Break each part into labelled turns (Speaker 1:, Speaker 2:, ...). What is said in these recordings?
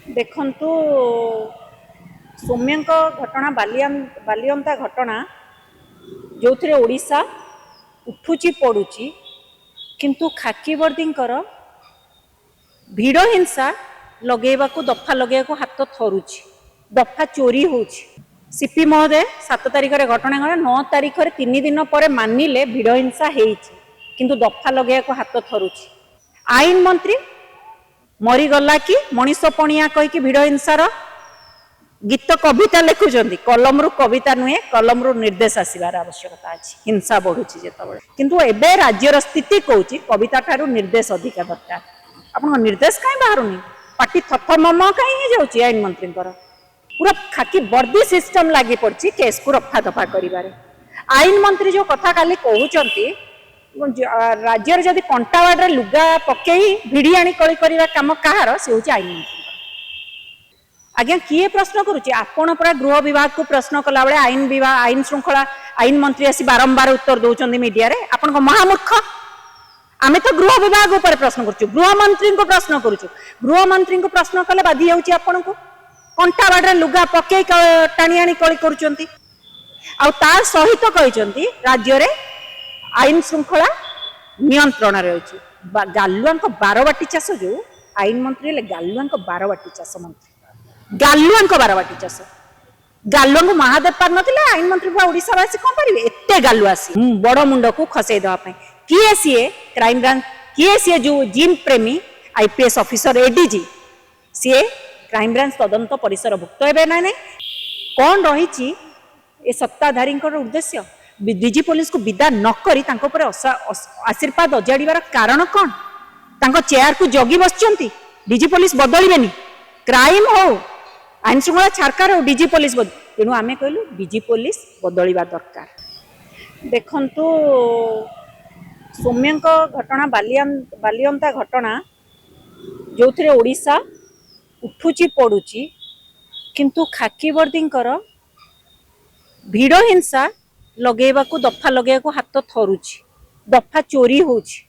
Speaker 1: देखंतु सौम्य घटना बालियंता घटना जो थे ओडिशा उठुची पड़ुची किंतु खाकी वर्दींकर भिड़ हिंसा लगेवा दफा लगेवा हाथ थरुची दफा चोरी होची। सीपी महोदय 7 तारिख रे घटना घटे 9 तारिख रे 3 दिन पर मानिले भिड़ हिंसा हेइची किंतु दफा लगेवा हाथ थरुची। आईन मंत्री मरीगला कि मनीष पणिया कहीकि भिड़ हिंसार गीत कविता लिखुंट कलम रु कविता नुहे कलम रु निर्देश आसबार आवश्यकता अच्छी। हिंसा बढ़ुची जिते किंतु एबे राज्यर स्थिति कौच कविता ठारू निर्देश अधिका दरकार। आप निर्देश कहीं बाहरुनी पार्टी थथमम कहीं जाऊँगी। आईन मंत्री पूरा खाकी वर्दी सिस्टम लगी पड़ी केस को रफा दफा कर। आईन मंत्री जो कथा काली कहते राज्य जदि कंटावाड़ लुगा पकई भिड़ी आनी कली करवा कम कहार से हूँ आईन मंत्री। आज्ञा किए प्रश्न करुच्ची आपण पूरा गृह विभाग को प्रश्न कला बेले आईन श्रृंखला आईन मंत्री आसी बारंबार उत्तर दौरान मीडिया रे आपण महामूर्ख। आमे तो गृह विभाग ऊपर प्रश्न करुचु गृह मंत्री को प्रश्न करुचु गृह मंत्री को प्रश्न कले बाधी जाउची आपण को कंटावाड़ लुगा पकई टाणी आनी कली करुचंती। आ तार सहित कहचंती राज्य रे आईन श्रृंखला नियंत्रण रे अछि। गालुआ बारवाटी चाष जो आईन मंत्री ले गालुआ बारवाटी चाष मंत्री गालुआ बारवाटी चाष गालुआ को महादेव पार नथिले आईन मंत्री ओडिशावासी कौन पारे एते गालुआ सी बड़ मुंड को खसई देवाई किए सीए क्राइम ब्रांच किए सीए जो जिम प्रेमी IPS officer ADG CA crime branch तदंत परिसर भुक्त हे ना नहीं कौन रही ए सत्ताधारी उद्देश्य डीजी पुलिस को विदा नक आशीर्वाद अजाड़ार कारण कौन तांको चेयर को जगी बसचंती। डीजी पुलिस बदलिबेनी क्राइम हो आईन श्रृंखला छारकार हो डीजी पुलिस तेणु आमे कहलु डीजी पुलिस बदलिबा दरकार। देखंतु सौम्य घटना बालियंता घटना जो थे ओडिशा उठुची पड़ुची किंतु खाकी वर्दींकर भिड़ हिंसा लगेवा दफा लगेवा हाथ थरुची दफा चोरी होची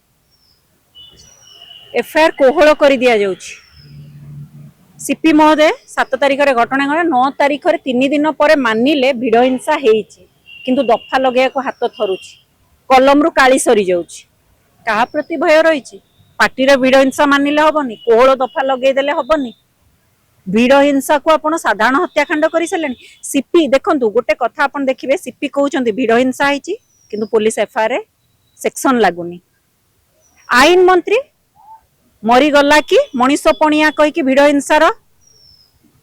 Speaker 1: एफआईआर कोहल कर दि जाउची। सीपी महोदय 7 तारिख रे घटना घटे 9 तारिख रे 3 दिन पर मानिले भिड़ हिंसा हेइची किंतु दफा लगेवा हाथ थरुची कलम रु काली सरी जाउची। कहा प्रति भय रही पार्टी रे भिड़ हिंसा मानिले हबनी कोहल दफा लगे देले हबनी। भिड़ हिंसा को आपण साधारण हत्याकांड कर सारे। सीपी देखंतु गोटे कथा आपण देखिबे सीपी कहउचंती भिड़ हिंसा हेइची किंतु पुलिस एफआईआर सेक्शन लागुनी। आईन मंत्री मरीगला कि मनीष पणिया कहीकि भिड़ हिंसार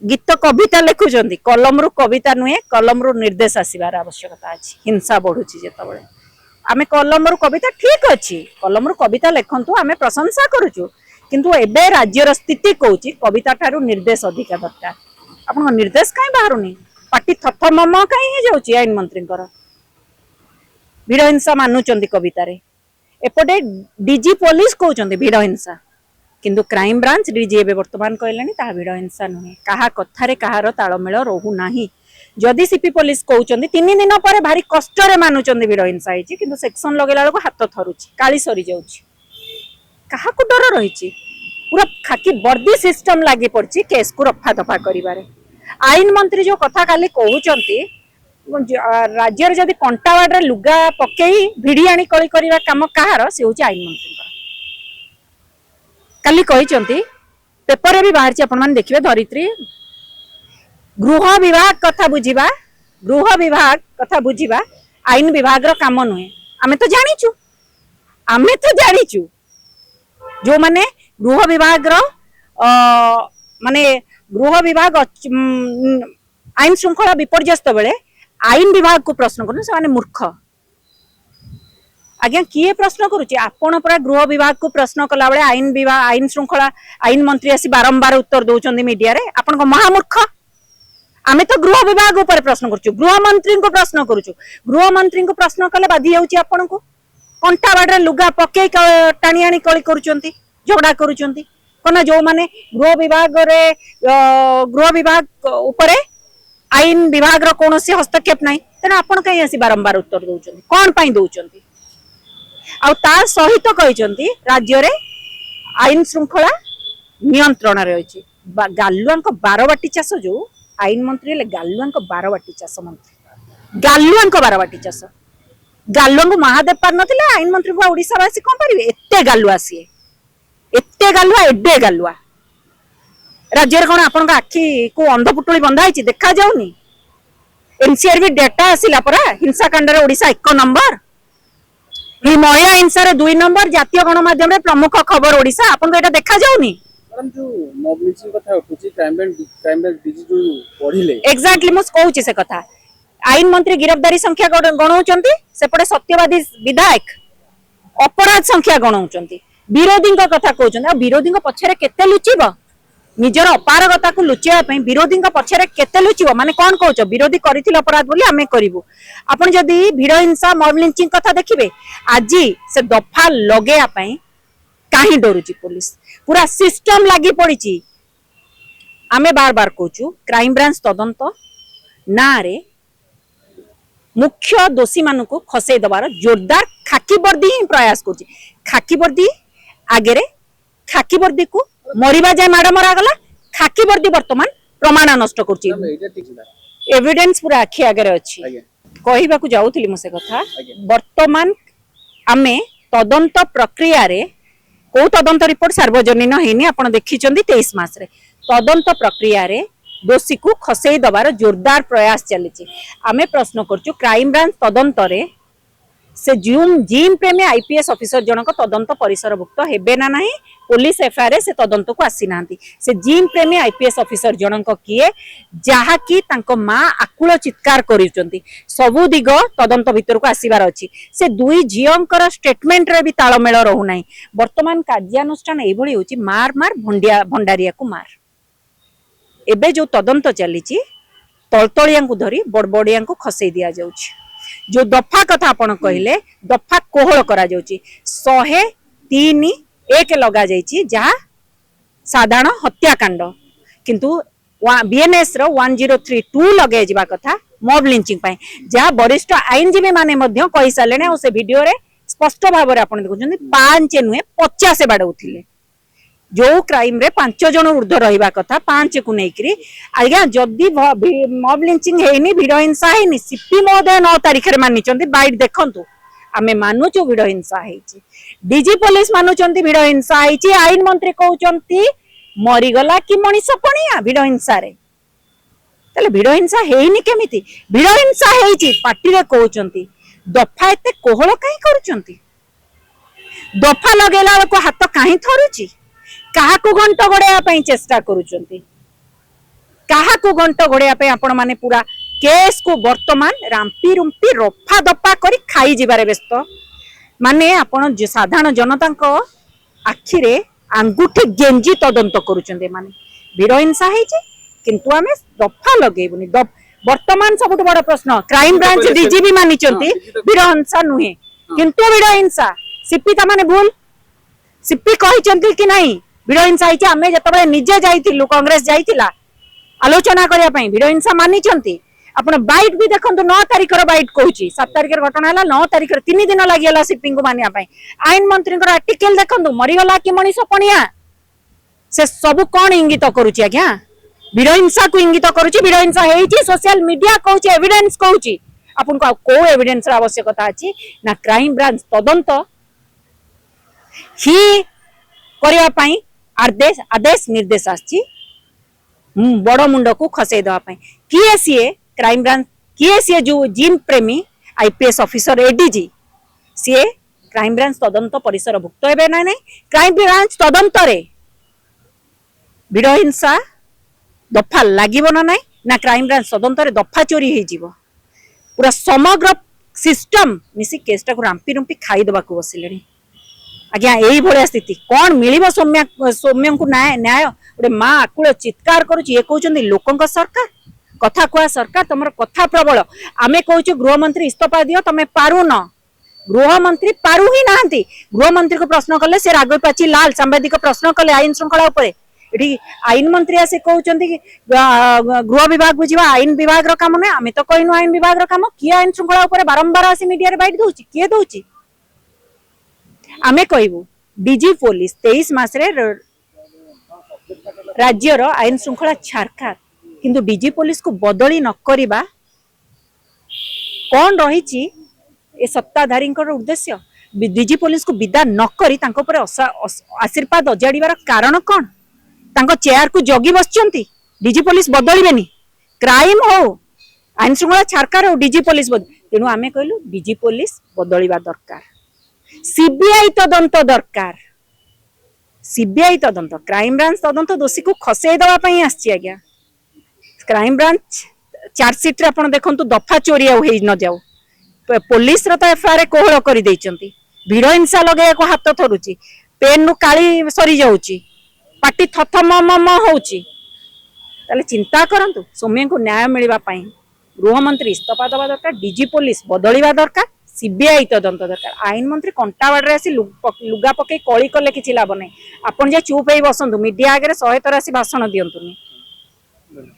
Speaker 1: गीत कविता लिखुंट कलम रु कविता नुहे कलम रु निर्देश आसबार आवश्यकता अच्छी। हिंसा बढ़ुची जिते आमे कलम रु कविता ठीक अच्छी कलम रु कविता लिखंतु आमे प्रशंसा करुचु किंतु एबे राज्यर स्थिति कौच कविता ठारू निर्देश अधिका दरकार। आप निर्देश कहीं बाहरुनी पार्टी थथमम कहीं जाऊँगी। आईन मंत्री भिड़ हिंसा मानुचंदी कविता रे एपटे डीजी पुलिस कहउचंदी भिड़ हिंसा किंतु क्राइम ब्रांच डीजी एबे वर्तमान कहलेनी ता भिड़ हिंसा नुहे कहा कथारे कहार तालमेल रहू नाही। जदि सीपी पुलिस कहउचंदी 3 दिन पर भारी कष्ट रे मानुचंदी भिड़ हिंसा हेची किंतु सेक्शन लगेला बेलको हाथ थरुची काली सरी जाउची कहा को डर रही पूरा खाकी वर्दी सिस्टम लगी पड़ी केस को रफा दफा कर। आईन मंत्री जो कथा काली कहते राज्य जदि कंटावाड़ लुगा पकई भिड़ी आनी कली करवा कम कहार से हूँ आईन मंत्री काली कहते पेपर भी बाहर आपण देखिए धरित्री गृह विभाग कथा बुझा आईन विभाग काम नुहे आमे तो जानीचु जो माने गृह विभाग माने गृह विभाग आईन श्रृंखला विपर्यस्त बेले आईन विभाग को प्रश्न कर से मूर्ख। आज्ञा किए प्रश्न करुच्ची आपण पूरा गृह विभाग को प्रश्न कला बेले आईन श्रृंखला आईन मंत्री आसी बारंबार उत्तर दौरान मीडिया रे आपण महामूर्ख। आमे तो गृह विभाग ऊपर प्रश्न करुचु गृह मंत्री को प्रश्न करुचु गृह मंत्री को प्रश्न कले बाधी जाउची आपण को कंटावाड़ लुगा पकई टाणी आनी कली करुचंती झगड़ा करुचंती कना जो माने गृह विभाग ऊपर आईन विभाग रो कोनोसी हस्तक्षेप नाही तेना आपण कहीं आसी बारंबार उत्तर दउचंती कोन पई दउचंती। आ तार सहित कहचंती राज्य रे आईन श्रृंखला नियंत्रण रे अछि गालुआ बारवाटी चाष जो आईन मंत्री हेले गालुआ बारवाटी चाष मंत्री गालुआ बारवाटी चाष गालुआ को महादेव पार नथिले आईन मंत्री को ओडिशावासी कौन पारे एते गालुआ सी एते गालुआ एडे गालुआ राज्य कौन आपण आखि को अंधपुटुली बंधा है देखा जाऊनी एनसीआर भी डेटा आसिला परा हिंसाकांड ओडिशा 1 नंबर ही महिला हिंसा 2 नंबर जातीय गणमाध्यम प्रमुख खबर ओडिशा आपन एटा देखा जाऊनी
Speaker 2: मैडम जो मॉब लिंचिंग कथा उठुची क्राइम ब्रांच डीजी जो पढिले
Speaker 1: एग्जैक्टली मो कहूची से कथा आईन मंत्री गिरफ्तारी संख्या गणाउचंती सेपटे सत्यवादी विधायक अपराध संख्या गणाउचंती विरोधी कथा कहउचंती विरोधी पछरे केते लुचिबो निजर अपारगता को लुचेवा पई विरोधी पछरे केते लुचिबो माने कोन कहउछ विरोधी करिथिल अपराध बोली आमे करिवु आपण जदी भिड़ हिंसा मॉब लिंचिंग कथा देखिबे आजी से दफा लगेया पई काहे डरुची पुलिस पूरा सिस्टम लागी पड़ीची आमे बार बार कहूचु क्राइम ब्रांच तदंत ना रे मुख्य दोषी मान को खसई दबार जोरदार खाकी वर्दी ही प्रयास कर खाकी वर्दी आगे खाकी वर्दी को मरिबा जाए माड़ मरा गला खाकी वर्दी वर्तमान प्रमाण नष्ट कर एविडेंस पूरा आखि आगे अच्छी कहवा को जाऊली मुझे कथा वर्तमान आमे तदंत प्रक्रिया रे को तदंत रिपोर्ट सार्वजनीन होनी आप देखी 23 मास रे तदंत प्रक्रिया रे दोषी को खसई दबार जोरदार प्रयास चली आमे प्रश्न करचु क्राइम ब्रांच तदंत रे से जिम प्रेमी आईपीएस ऑफिसर जनक तदंत परिसरभुक्त हेबे ना नहीं पुलिस एफआईआर से तदंत को आसी नांती से जिम प्रेमी आईपीएस ऑफिसर जनक किए जहा कि तांको मां आकुल चित्कार करिसंती सबु दिग तदंत भीतर को आसीबार अछि से दुई झियंकर स्टेटमेंट रे भी तालमेल रहू नाही वर्तमान कार्यानुष्ठान एई भली होची मार मार भंडारिया को मार एबे जो तदंत चली तलतलिया को धरी बड़बड़िया को खसई दिया जाउछि जो दफा कथा आपण कहले दफा कोहल करा जाउछि 103(1) लगा जाइछि जहा साधारण हत्याकांड किंतु बीएनएस रो 1032 लगे जिबा कथा मॉब लिंचिंग पाए जहा वरिष्ठ आईनजीवी माने मध्य कहि सालेने ओ से वीडियो रे स्पष्ट भाव रे आपण देखुछन 5 नुहे 50 बाडौथिले जो क्राइम रे 5 जन ऊर्ध्व रहिबा कथा 5 को नेकरी आज्ञा जदी मॉब लिंचिंग हेनी भिड़ हिंसा हेनी सीपी महोदय 9 तारिख रे मानिचंती बाइट देखंतु आमे मानुचु भिड़ हिंसा हेची डीजी पुलिस मानुचंती भिड़ हिंसा हेची आईन मंत्री कहउचंती मरी गला कि मनीष पणिया भिड़ हिंसा रे तले भिड़ हिंसा हेनी केमिति भिड़ हिंसा हेची पार्टी रे कहउचंती दफा एते कोहल काई करूचंती दफा लगेला को हाथ काहे थरुची काहाकू घंट गोड़े चेष्टा करुचंती काहाकू घंट गोड़े आपण माने पूरा केस को वर्तमान रांपी रुंपी रफा दफा करी खाई जिबारे व्यस्त माने आपण साधारण जनता को आखि रे आंगुठी गेंजी तदंत करुचंती माने भिड़ हिंसा हेची किंतु आमे दफा लगेबुनी वर्तमान सबुठ बड़ प्रश्न क्राइम ब्रांच डीजीपी मानिचंती भिड़ हिंसा नुहे किंतु भिड़ हिंसा सीपी ता माने भूल सीपी कहिचंती कि नहीं भिड़ हिंसा हेची आमे जतबे निजे जाइतिलु कांग्रेस जाइतिला आलोचना करिया पई भिड़ हिंसा मानिचंती आपण बाइट भी देखंतु 9 तारिख रो बाइट कहूची 7 तारिख रो घटना हला 9 तारिख रो 3 दिन लागि हला सिपिंग को मानिया पई आईन मंत्री को आर्टिकल देखंतु मरी गला कि मनीष पणिया से सब कोन इंगित करूची आज्ञा भिड़ हिंसा को इंगित करूची भिड़ हिंसा हेची सोशल मीडिया कहूची एविडेंस कहूची आपण को को एविडेंस रा आवश्यकता अछि ना क्राइम ब्रांच तदंत ही करिया पई आदेश निर्देश आछि बड़ मुंड को खसई दवा पई किए सीए क्राइम ब्रांच किए सीए जो जिम प्रेमी IPS officer ADG CA crime branch तदंत परिसर भुक्त हेबे ना नहीं क्राइम ब्रांच तदंत रे भिड़ हिंसा दफा लागिबो ना नहीं ना क्राइम ब्रांच तदंत रे दफा चोरी हे जीवो पूरा समग्र सिस्टम मिसी केसटा को रांपी रुंपी खाई दबा को बसिलेनी आज्ञा यही भाया स्थिति कौन मिल सौम्य को न्याय गोटे माँ आकुल चित्कार करुच्ची ये कहते लोकों सरकार कथा कुआ सरकार तुम कथा प्रबल आमे कहूँ गृहमंत्री इस्तीफा दियो तुम पारु न गृहमंत्री पारु ही ना गृहमंत्री को प्रश्न कले से राघपाची लाल सांबादिक प्रश्न कले आईन श्रृंखला ये आईन मंत्री आसे कहते गृह विभाग बुझा आईन विभाग काम ना आम तो कहनु आईन विभाग काम किए आईन श्रृंखला बारंबार आसी मीडिया बैठ दौर किए दौर आमे कहबू डीजी पुलिस 23 मास रे राज्यर आईन श्रृंखला छारखार किंतु डीजी पुलिस को बदली न करिबा कौन रही ए सत्ताधारी उद्देश्य डीजी पुलिस को विदा न करी तांको पर आशीर्वाद अजाड़िबार कारण कौन तांको चेयर को जगी बसचंती डीजी पुलिस बदलबेनी क्राइम हो आईन श्रृंखला छारखार हो डीजी पुलिस तेणु आमे कहलु डीजी पुलिस बदलिबा दरकार सीबीआई तदंत दरकार सीबीआई तदंत क्राइम ब्रांच तदंत दोषी को खसई दवा पई आछि आज्ञा क्राइम ब्रांच चार्जसीट रे आपण देखंतु दफा चोरी आ होई न जाऊ पुलिस रो तो एफआईआर कोहळ करि दैचंती भिड़ हिंसा लगे को हाथ थरुची पेन नु काली सरी जाउची पाटी थथ मम होउची ताले चिंता करंतु सौम्य को न्याय मिलवा पाई गृहमंत्री इस्तीफा दवा दरकार डीजी पुलिस बदलिबा दरकार सीबीआई तदंत दरकार आईन मंत्री कंटावाड़ आसी लुगा पकई कली कले किसी लाभ नहीं आपन जे चुप हो बसंतु मीडिया आगे 100 थर आसी भाषण दियंतुनी